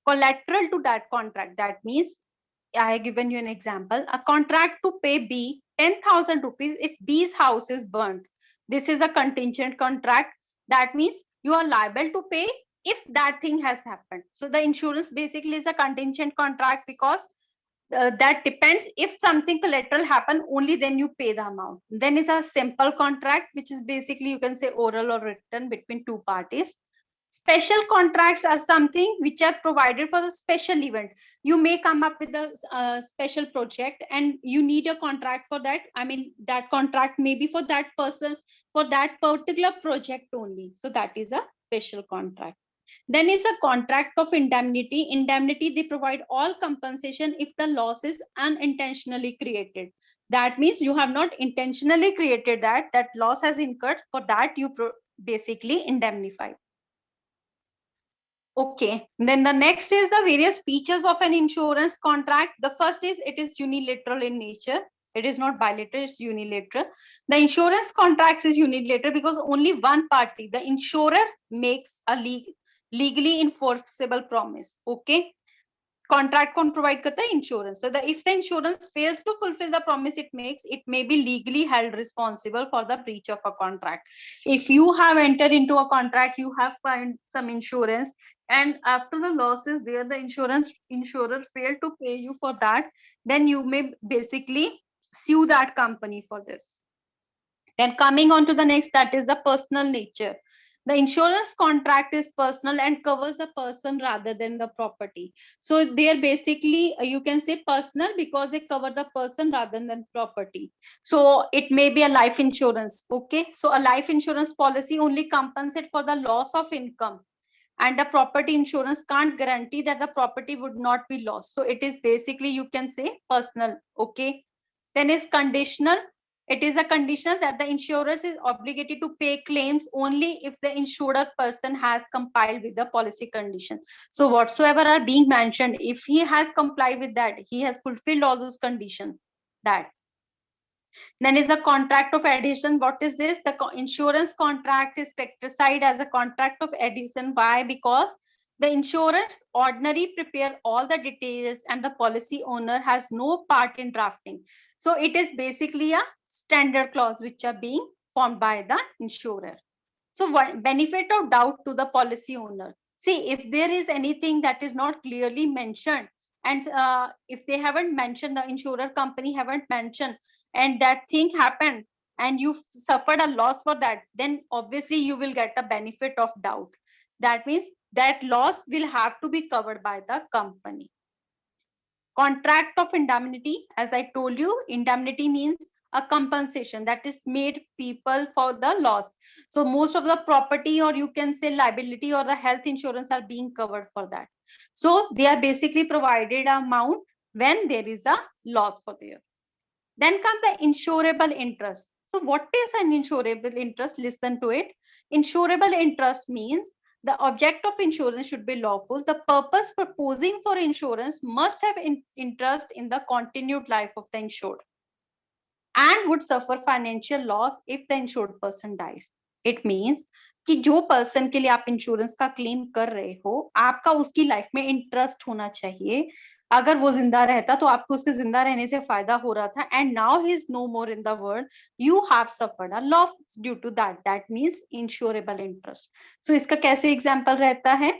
collateral to that contract, that means I have given you an example. A contract to pay B 10,000 rupees if B's house is burnt. This is a contingent contract. That means you are liable to pay if that thing has happened. So the insurance basically is a contingent contract because that depends, if something collateral happen, only then you pay the amount. Then it's a simple contract, which is basically, you can say, oral or written between two parties. Special contracts are something which are provided for a special event. You may come up with a special project and you need a contract for that. I mean, that contract may be for that person, for that particular project only. So that is a special contract. Then is a contract of indemnity. Indemnity, they provide all compensation if the loss is unintentionally created. That means you have not intentionally created that loss has incurred. For that, you basically indemnify. Okay, then the next is the various features of an insurance contract. The first is it is unilateral in nature. It is not bilateral, it's unilateral. The insurance contracts is unilateral because only one party, the insurer, makes a legally enforceable promise. Okay, contract con provide karta hai insurance. So if the insurance fails to fulfill the promise it makes, it may be legally held responsible for the breach of a contract. If you have entered into a contract, you have filed some insurance, and after the loss is there, the insurer failed to pay you for that, then you may basically sue that company for this. Then coming on to the next, that is the personal nature. The insurance contract is personal and covers the person rather than the property. So they are basically, you can say, personal because they cover the person rather than property. So it may be a life insurance. Okay, so a life insurance policy only compensates for the loss of income, and the property insurance can't guarantee that the property would not be lost. So it is basically, you can say, personal. Okay, then is conditional. It is a condition that the insurer is obligated to pay claims only if the insured person has complied with the policy condition. So whatsoever are being mentioned, if he has complied with that, he has fulfilled all those conditions. That. Then is the contract of adhesion. What is this? The insurance contract is characterized as a contract of adhesion. Why? Because the insurance ordinary prepare all the details and the policy owner has no part in drafting. So it is basically a standard clause which are being formed by the insurer. So what benefit of doubt to the policy owner? See, if there is anything that is not clearly mentioned, and if they haven't mentioned, the insurer company haven't mentioned, and that thing happened and you suffered a loss for that, then obviously you will get a benefit of doubt. That means that loss will have to be covered by the company. Contract of indemnity, as I told you, indemnity means a compensation that is made people for the loss. So most of the property, or you can say liability, or the health insurance are being covered for that. So they are basically provided amount when there is a loss for there. Then comes the insurable interest. So what is an insurable interest? Listen to it. Insurable interest means the object of insurance should be lawful. The purpose proposing for insurance must have interest in the continued life of the insured and would suffer financial loss if the insured person dies. It means कि जो person के लिए आप insurance का claim कर रहे हो, आपका उसकी लाइफ में इंटरेस्ट होना चाहिए. अगर वो जिंदा रहता तो आपको उसके जिंदा रहने से फायदा हो रहा था, and now he is no more in the world, you have suffered a loss due to that means insurable interest. So इसका कैसे एग्जांपल रहता है?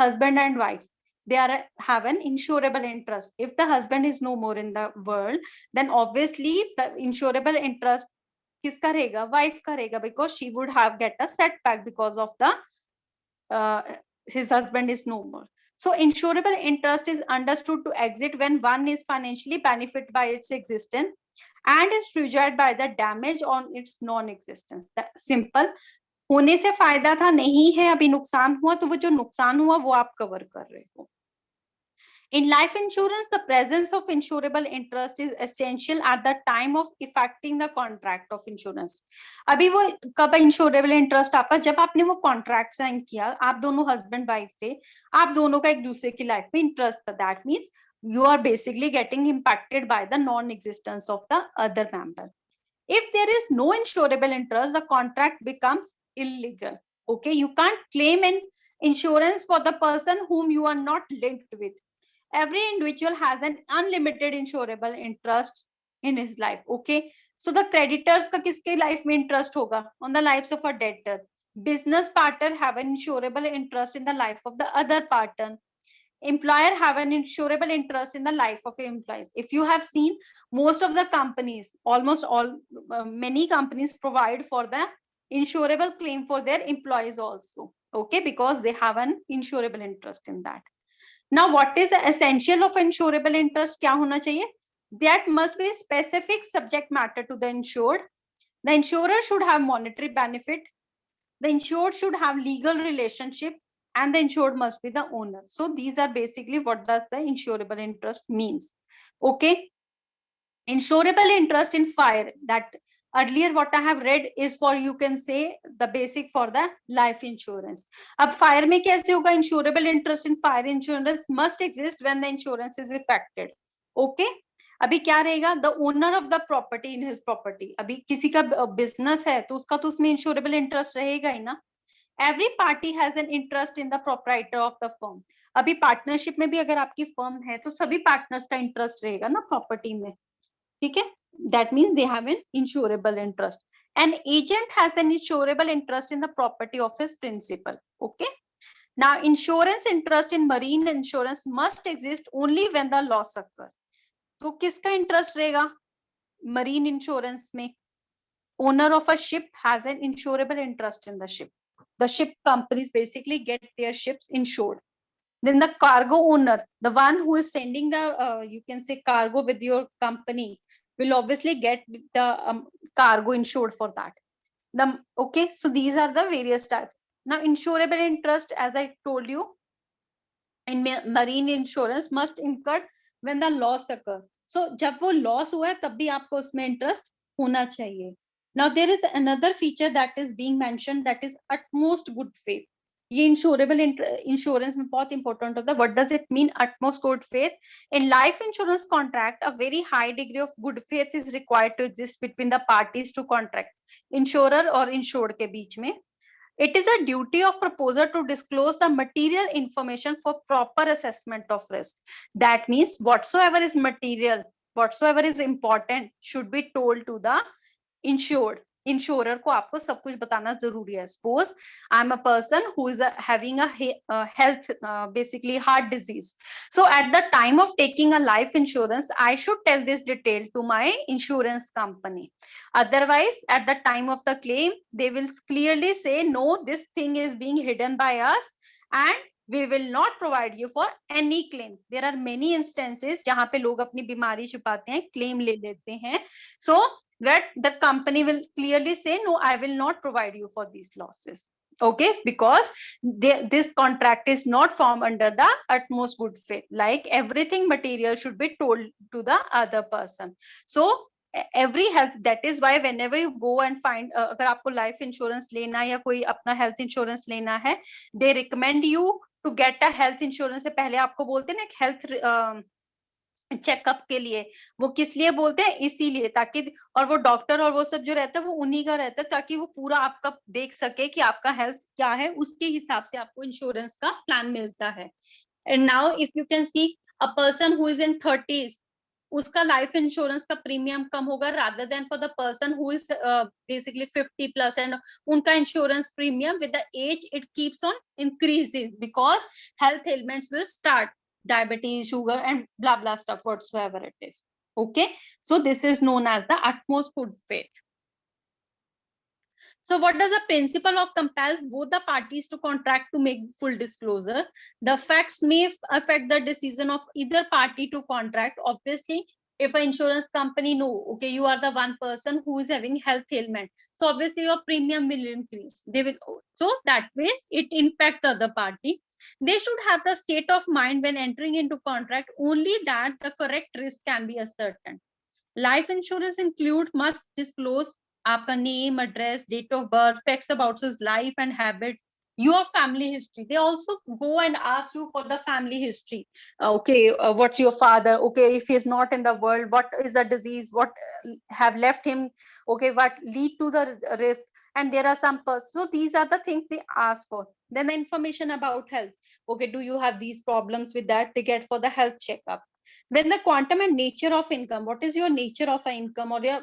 Husband and wife, they are have an insurable interest. If the husband is no more in the world, then obviously the insurable interest किसका रहेगा? Wife का रहेगा, because she would have get a setback because of the his husband is no more. So insurable interest is understood to exist when one is financially benefited by its existence and is prejudicated by the damage on its non-existence. That simple. होने से फायदा था, नहीं है, अभी नुकसान हुआ, तो वो जो नुकसान हुआ वो आप कवर कर रहे हो। In life insurance, the presence of insurable interest is essential at the time of effecting the contract of insurance. अभी वो कब insurable interest आपका, जब आपने वो contract sign किया, आप दोनों husband wife थे, आप दोनों का एक दूसरे की life में interest था. That means you are basically getting impacted by the non-existence of the other member. If there is no insurable interest, the contract becomes illegal. Okay, you can't claim an insurance for the person whom you are not linked with. Every individual has an unlimited insurable interest in his life. Okay, so the creditors का किसके life में interest होगा? On the lives of a debtor. Business partner have an insurable interest in the life of the other partner. Employer have an insurable interest in the life of employees. If you have seen, most of the companies, almost all, many companies provide for the insurable claim for their employees also. Okay, because they have an insurable interest in that. Now, what is the essential of insurable interest? क्या होना चाहिए? That must be specific subject matter to the insured. The insurer should have monetary benefit. The insured should have legal relationship, and the insured must be the owner. So these are basically what does the insurable interest means. Okay. Insurable interest in fire, that earlier what I have read is for, you can say, the basic for the life insurance. अब fire में कैसे होगा? Insurable interest in fire insurance must exist when the insurance is affected. Okay. अभी क्या रहेगा? The owner of the property in his property. अभी किसी का business है तो उसका तो उसमें insurable interest रहेगा ही ना. Every party has an interest in the proprietor of the firm. अभी पार्टनरशिप में भी अगर आपकी फर्म है तो सभी पार्टनर्स का इंटरेस्ट रहेगा ना प्रॉपर्टी में. ठीक है, that means they have an insurable interest. An agent has an insurable interest in the property of his principal. Okay. Now, insurance interest in marine insurance must exist only when the loss occur. तो किसका interest रहेगा marine insurance में? Owner of a ship has an insurable interest in the ship. The ship companies basically get their ships insured. Then the cargo owner, the one who is sending the you can say cargo with your company, will obviously get the cargo insured for that. Okay, so these are the various types. Now, insurable interest, as I told you, in marine insurance must incur when the loss occur. So जब वो loss हुआ है तब भी आपको उसमें interest होना चाहिए. Now there is another feature that is being mentioned, that is utmost good faith. ये insurable insurance में बहुत important होता है. What does it mean, utmost good faith? In life insurance contract, a very high degree of good faith is required to exist between the parties to contract, insurer और insured के बीच में. It is a duty of proposer to disclose the material information for proper assessment of risk. That means whatsoever is material, whatsoever is important should be told to the insured. Insurer को आपको सब कुछ बताना जरूरी है. Suppose I'm a person who is having a health, basically heart disease. So at the time of taking a life insurance, I should tell this detail to my insurance company. Otherwise, at the time of the claim, they will clearly say, no, this thing is being hidden by us and we will not provide you for any claim. There are many instances जहाँ पे लोग अपनी बीमारी छुपाते हैं, claim ले लेते हैं. So that the company will clearly say, no, I will not provide you for these losses. Okay, because this contract is not formed under the utmost good faith. Like everything material should be told to the other person. So every health, that is why whenever you go and find, अगर आपको life insurance लेना है या कोई अपना health insurance लेना है, they recommend you to get a health insurance से पहले आपको बोलते हैं ना health चेकअप के लिए. वो किस लिए बोलते हैं? इसीलिए ताकि, और वो डॉक्टर और वो सब जो रहता है वो उन्हीं का रहता है ताकि वो पूरा आपका देख सके कि आपका हेल्थ क्या है, उसके हिसाब से आपको इंश्योरेंस का प्लान मिलता है. And now if you can see a person who is in 30s, उसका लाइफ इंश्योरेंस का प्रीमियम कम होगा rather than for the person who is basically 50+ and उनका insurance premium with the age it keeps on increasing because health elements will start, diabetes, sugar, and blah blah stuff whatsoever it is. Okay, so this is known as the utmost good faith. So what does the principle of compel both the parties to contract to make full disclosure? The facts may affect the decision of either party to contract. Obviously If an insurance company know, okay, you are the one person who is having health ailment, so obviously your premium will increase. They will, so that way it impact the other party. They should have the state of mind when entering into contract only that the correct risk can be ascertained. Life insurance include must disclose आपका name, address, date of birth, facts about his life and habits, your family history. They also go and ask you for the family history. Okay, what's your father? Okay, if he's not in the world, what is the disease? What have left him? Okay, what lead to the risk? And there are some so these are the things they ask for. Then the information about health. Okay, do you have these problems with that? They get for the health checkup. Then the quantum and nature of income. What is your nature of income, or your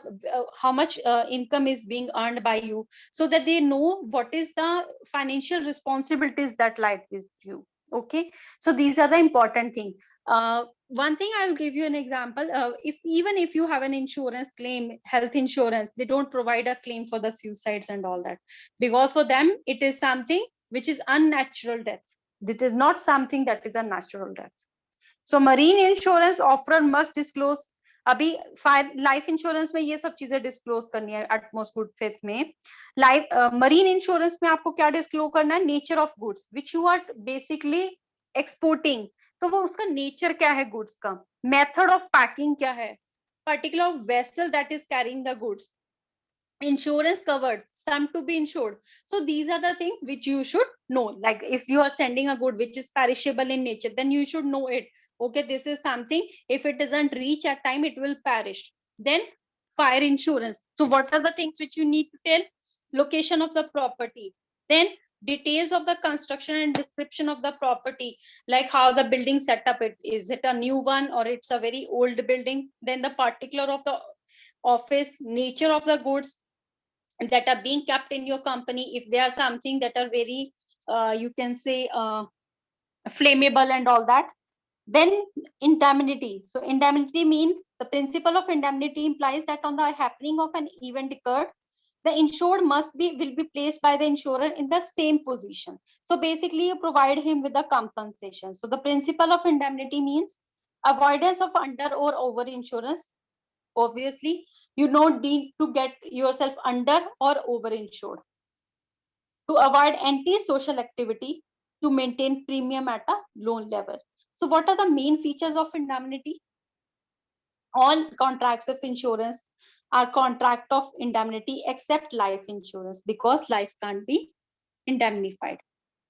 how much income is being earned by you, so that they know what is the financial responsibilities that lie with you. Okay, so these are the important thing. One thing I'll give you an example. If even if you have an insurance claim, health insurance, they don't provide a claim for the suicides and all that, because for them it is something which is unnatural death. This is not something that is a natural death. So marine insurance offerer must disclose. अभी life insurance में ये सब चीजें disclose करनी है utmost good faith में. Life marine insurance में आपको क्या डिस्क्लोज करना है? Nature of goods which you are basically exporting. तो वो उसका नेचर क्या है गुड्स का, मेथड ऑफ पैकिंग क्या है, particular vessel that is carrying the goods, insurance covered, some to be insured. So these are the things which you should know. Like if you are sending a good which is perishable in nature, then you should know it. Okay, this is something, if it doesn't reach at time, it will perish. Then fire insurance. So what are the things which you need to tell? Location of the property, then details of the construction and description of the property, like how the building setup, it is it a new one or it's a very old building. Then the particular of the office, nature of the goods that are being kept in your company, if they are something that are very you can say flammable and all that. Then indemnity. So indemnity means, the principle of indemnity implies that on the happening of an event occurred, the insured will be placed by the insurer in the same position. So basically you provide him with the compensation. So the principle of indemnity means avoidance of under or over insurance. Obviously you don't need to get yourself under or over insured. To avoid anti-social activity, to maintain premium at a low level. So what are the main features of indemnity? All contracts of insurance are contract of indemnity except life insurance, because life can't be indemnified.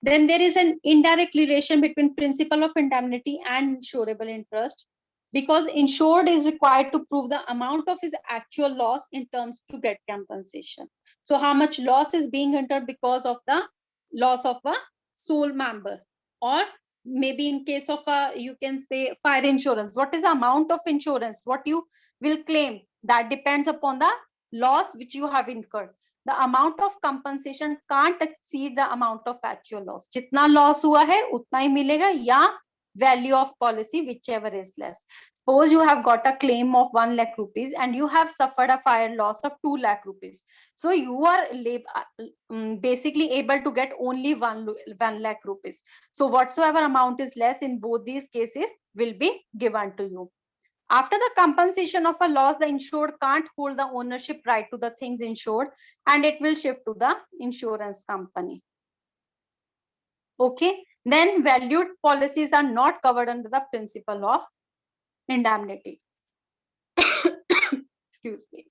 Then there is an indirect relation between principle of indemnity and insurable interest, because insured is required to prove the amount of his actual loss in terms to get compensation. So how much loss is being incurred because of the loss of a sole member, or maybe in case of a, you can say, fire insurance, what is the amount of insurance what you will claim, that depends upon the loss which you have incurred. The amount of compensation can't exceed the amount of actual loss. जितना loss हुआ है उतना ही मिलेगा, या value of policy whichever is less. Suppose you have got a claim of 1 lakh rupees and you have suffered a fire loss of 2 lakh rupees. So you are basically able to get only 1 lakh rupees. So whatsoever amount is less in both these cases will be given to you. After the compensation of a loss, the insured can't hold the ownership right to the things insured, and it will shift to the insurance company. Okay, then valued policies are not covered under the principle of indemnity. Excuse me.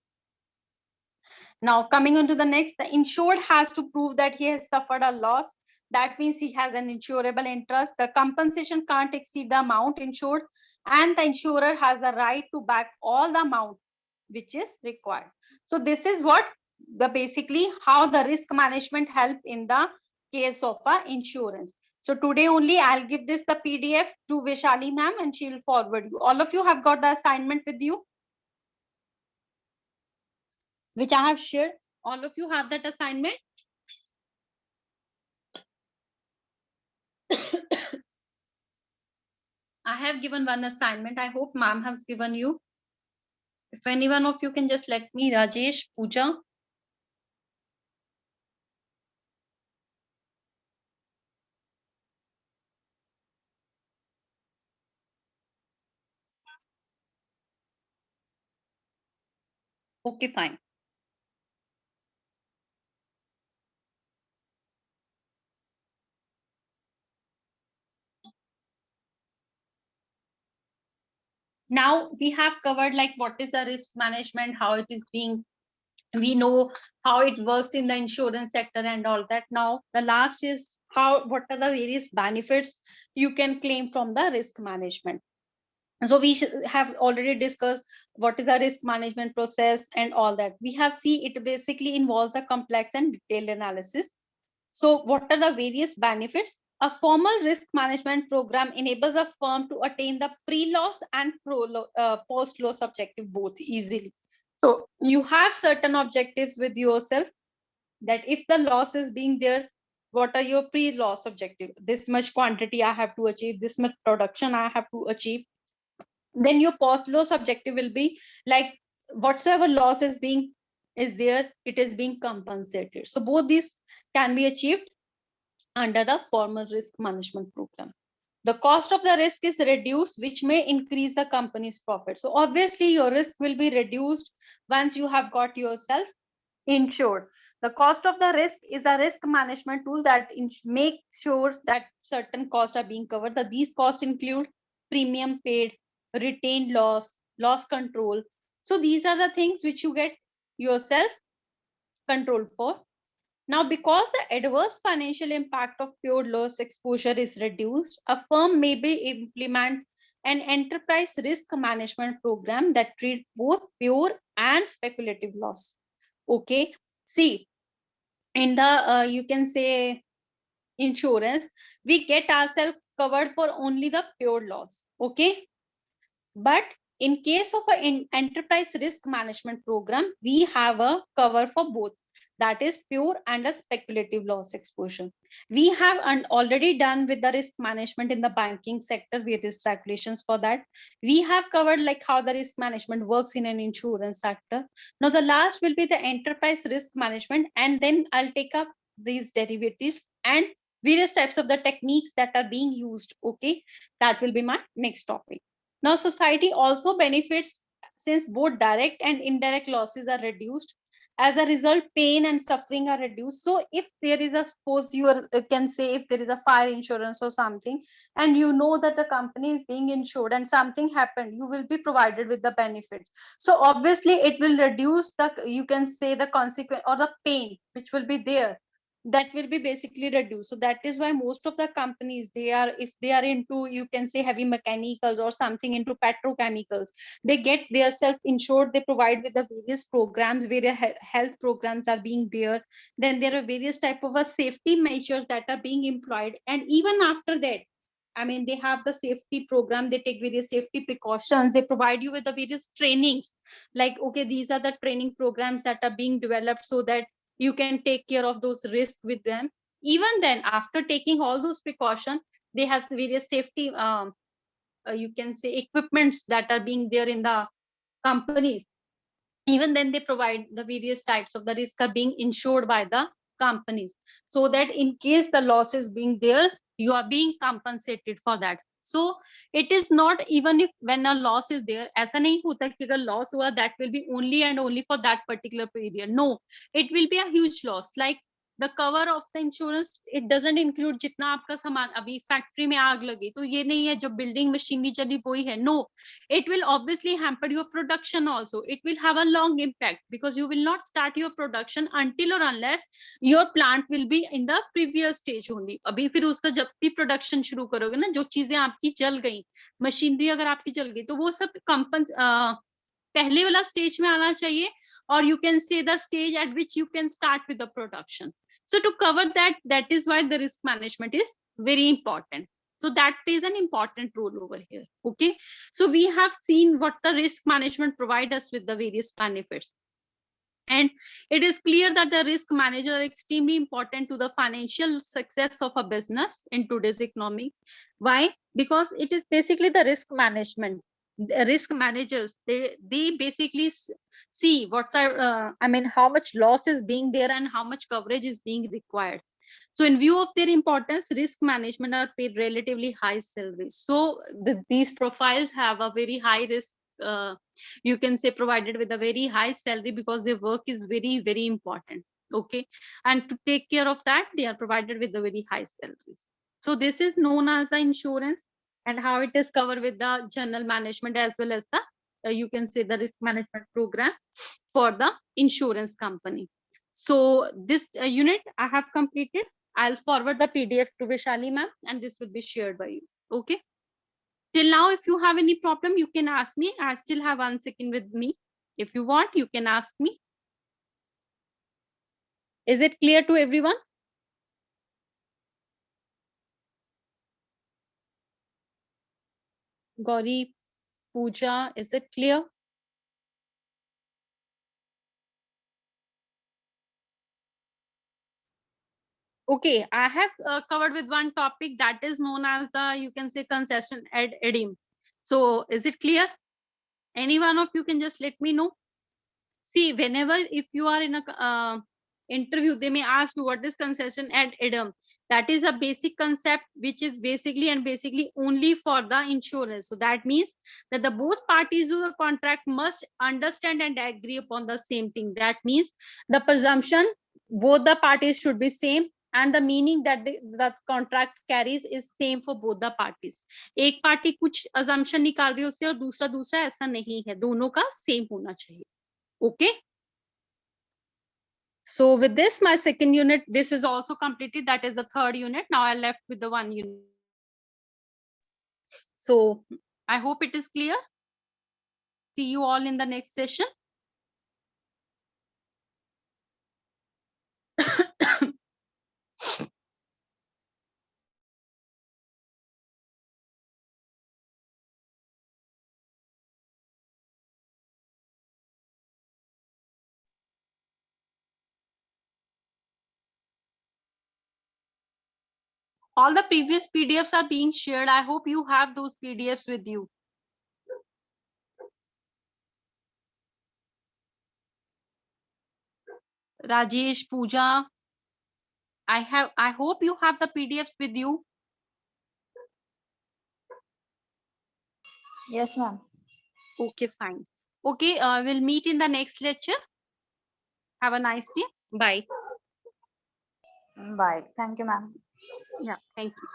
Now coming on to the next, the insured has to prove that he has suffered a loss. That means he has an insurable interest. The compensation can't exceed the amount insured, and the insurer has the right to back all the amount which is required. So this is what the basically how the risk management help in the case of a insurance. So today only I'll give this the PDF to Vishali ma'am and she will forward you. All of you have got the assignment with you, which I have shared. All of you have that assignment. I have given one assignment. I hope ma'am has given you. If any one of you can just let me, Rajesh, Pooja. Okay, fine. Now we have covered like what is the risk management, how it is being, we know how it works in the insurance sector and all that. Now the last is how, what are the various benefits you can claim from the risk management. So we have already discussed what is a risk management process and all that. We have seen it basically involves a complex and detailed analysis. So what are the various benefits? A formal risk management program enables a firm to attain the pre-loss and post-loss objective both easily. So you have certain objectives with yourself, that if the loss is being there, what are your pre-loss objective? This much quantity I have to achieve, this much production I have to achieve. Then your post-loss objective will be like whatsoever loss is there, it is being compensated. So both these can be achieved under the formal risk management program. The cost of the risk is reduced, which may increase the company's profit. So obviously your risk will be reduced once you have got yourself insured. The cost of the risk is a risk management tool that makes sure that certain costs are being covered. That these costs include premium paid, retained loss, loss control. So these are the things which you get yourself control for. Now, because the adverse financial impact of pure loss exposure is reduced, a firm may be implement an enterprise risk management program that treat both pure and speculative loss. Okay, see, in the you can say insurance, we get ourselves covered for only the pure loss. Okay, but in case of an enterprise risk management program, we have a cover for both, that is pure and a speculative loss exposure. We have already done with the risk management in the banking sector, various regulations for that. We have covered like how the risk management works in an insurance sector. Now the last will be the enterprise risk management, and then I'll take up these derivatives and various types of the techniques that are being used. Okay, that will be my next topic. Now, society also benefits since both direct and indirect losses are reduced. As a result, pain and suffering are reduced. So, if there is a, suppose you are, can say, if there is a fire insurance or something, and you know that the company is being insured and something happened, you will be provided with the benefits. So, obviously, it will reduce the, you can say, the consequence or the pain which will be there, that will be basically reduced. So that is why most of the companies, they are, if they are into, you can say, heavy mechanicals or something into petrochemicals, they get their self insured, they provide with the various programs, various health programs are being there. Then there are various type of safety measures that are being employed, and even after that, I mean, they have the safety program, they take various safety precautions, they provide you with the various trainings, like, okay, these are the training programs that are being developed so that you can take care of those risks with them. Even then, after taking all those precautions, they have various safety, you can say, equipments that are being there in the companies. Even then, they provide the various types of the risk are being insured by the companies, so that in case the loss is being there, you are being compensated for that. So it is not, even if when a loss is there, ऐसा नहीं होता कि अगर loss हुआ, that will be only and only for that particular period. No, it will be a huge loss. Like the cover of the insurance, it doesn't include जितना आपका सामान, अभी फैक्ट्री में आग लगी तो ये नहीं है जो बिल्डिंग मशीनरी चली वही है. No, it will obviously hamper your production also. It will have a long impact because you will not start your production until or unless your plant will be in the previous stage only. अभी फिर उसका जब भी production शुरू करोगे ना, जो चीजें आपकी जल गई, मशीनरी अगर आपकी जल गई, तो वो सब पहले वाला स्टेज में आना चाहिए, or you can say the stage at which you can start with the production. So to cover that, that is why the risk management is very important. So that plays an important role over here. Okay, so we have seen what the risk management provide us with the various benefits, and it is clear that the risk manager are extremely important to the financial success of a business in today's economy. Why? Because it is basically the risk management. The risk managers, they basically see what's I mean, how much loss is being there and how much coverage is being required. So in view of their importance, risk management are paid relatively high salaries. So these profiles have a very high risk you can say provided with a very high salary, because their work is very, very important. Okay, and to take care of that, they are provided with a very high salaries. So this is known as the insurance, and how it is covered with the general management as well as the you can say the risk management program for the insurance company. So this unit I have completed. I'll forward the PDF to Vishali ma'am, and this will be shared by you. Okay. Till now, if you have any problem, you can ask me. I still have 1 second with me. If you want, you can ask me. Is it clear to everyone? Gauri, Pooja, is it clear? Okay, I have covered with one topic that is known as the, you can say, concession ad edim. So is it clear? Any one of you can just let me know. See, whenever if you are in a interview, they may ask you what is concession ad edim. That is a basic concept which is basically only for the insurance. So that means that the both parties to the contract must understand and agree upon the same thing. That means the presumption both the parties should be same, and the meaning that the contract carries is same for both the parties. एक party कुछ assumption निकाल रही है उससे और दूसरा ऐसा नहीं है, दोनों का same होना चाहिए. Okay. So with this, my second unit, this is also completed. That is the third unit. Now I left with the one unit. So I hope it is clear. See you all in the next session. All the previous PDFs are being shared. I hope you have those PDFs with you. Rajesh, Pooja, I hope you have the PDFs with you. Yes, ma'am. Okay, fine. Okay, we'll meet in the next lecture. Have a nice day. Bye. Bye. Thank you, ma'am. Yeah, thank you.